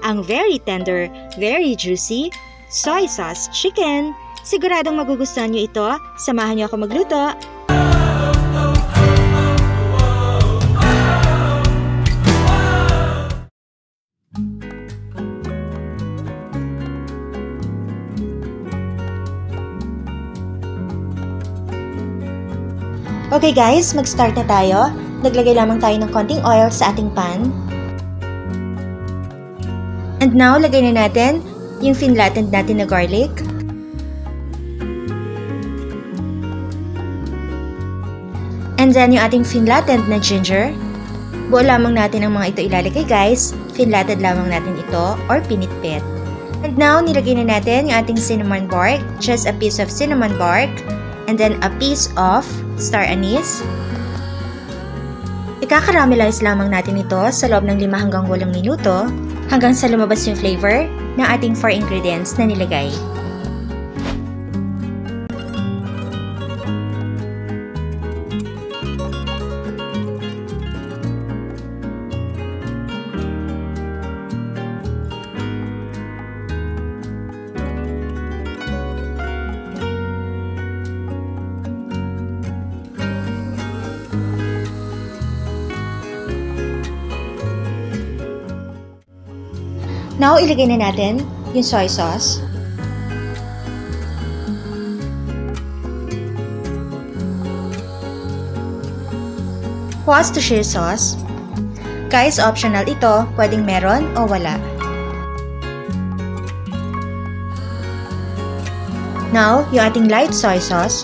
ang very tender, very juicy soy sauce chicken. Siguradong magugustuhan nyo ito. Samahan nyo ako magluto. Okay guys, mag-start na tayo. Naglagay lamang tayo ng konting oil sa ating pan. And now, lagay na natin yung flattened natin na garlic. And then yung ating flattened na ginger. Buo lamang natin ang mga ito ilalagay guys. Flattened lamang natin ito or pinitpit. And now, nilagay na natin yung ating cinnamon bark. Just a piece of cinnamon bark. And then a piece of star anise. Ika-caramelize lamang natin ito sa loob ng 5 hanggang 8 minuto hanggang sa lumabas yung flavor ng ating 4 ingredients na nilagay. Now, ilagay na natin yung soy sauce. Worcestershire sauce. Guys, optional ito. Pwedeng meron o wala. Now, yung ating light soy sauce.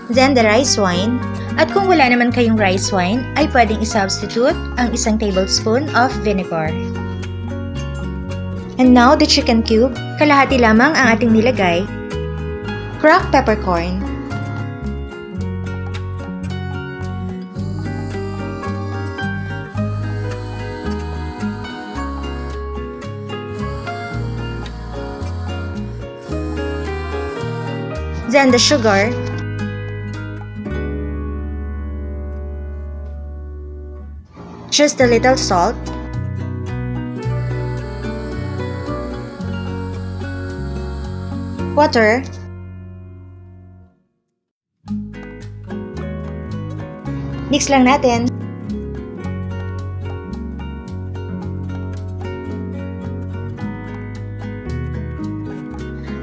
Then, the rice wine. At kung wala naman kayong rice wine, ay pwedeng i-substitute ang 1 tablespoon of vinegar. And now, the chicken cube. Kalahati lamang ang ating nilagay. Cracked peppercorn. Then the sugar. Just a little salt. Water. Mix lang natin.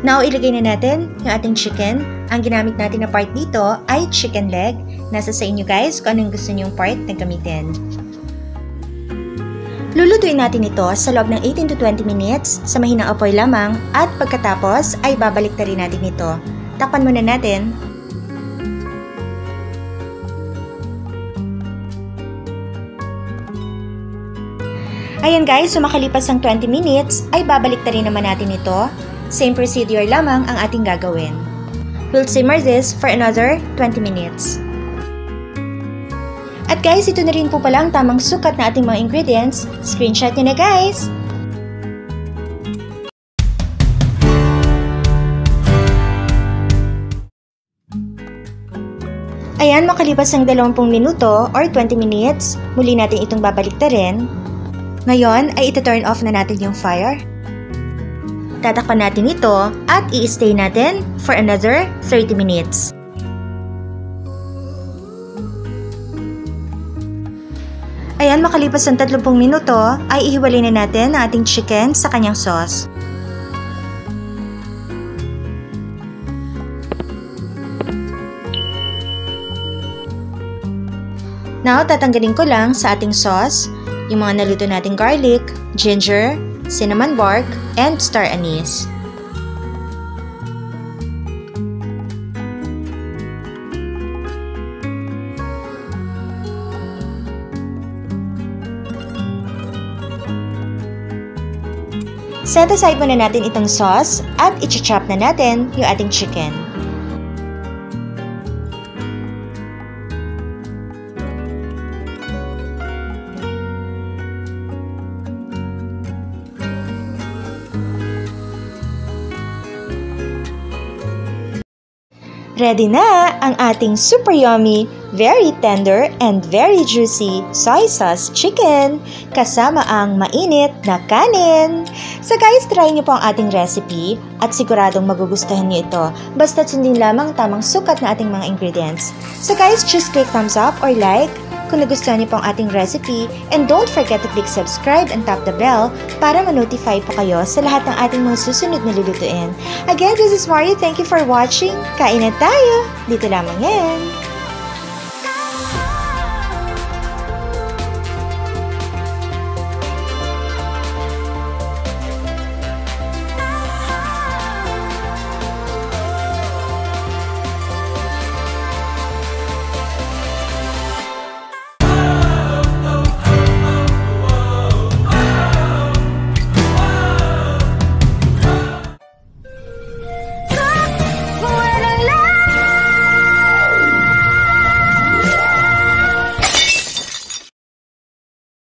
Now, ilagay na natin yung ating chicken. Ang ginamit natin na part dito ay chicken leg. Nasa sa inyo guys kung anong gusto nyong part na gamitin. Lulutuin natin ito sa loob ng 18 to 20 minutes sa mahinang apoy lamang at pagkatapos ay babalik na rin natin ito. Takpan muna natin. Ayan guys, so makalipas ang 20 minutes ay babalik na rin naman natin ito. Same procedure lamang ang ating gagawin. We'll simmer this for another 20 minutes. At guys, ito na rin po pala ang tamang sukat na ating mga ingredients. Screenshot nyo na guys! Ayan, makalipas ang 20 minuto or 20 minutes, muli natin itong babaliktarin. Ngayon ay ito-turn off na natin yung fire. Tatakpan natin ito at i-stay natin for another 30 minutes. Ayan, makalipas ang 30 minuto, ay ihiwalay na natin ang ating chicken sa kanyang sauce. Now, tatanggalin ko lang sa ating sauce yung mga naluto nating garlic, ginger, cinnamon bark, and star anise. Set aside muna natin itong sauce at i-chop na natin yung ating chicken. Ready na ang ating super yummy, very tender, and very juicy soy sauce chicken kasama ang mainit na kanin. So guys, try niyo po ang ating recipe at siguradong magugustuhan niyo ito basta sundin lamang tamang sukat na ating mga ingredients. So guys, just click thumbs up or like kung nagustuhan niyo po ang ating recipe, and don't forget to click subscribe and tap the bell para ma-notify po kayo sa lahat ng ating mga susunod na lulutuin. Again, this is Mario. Thank you for watching. Kain na tayo! Dito lamang yan!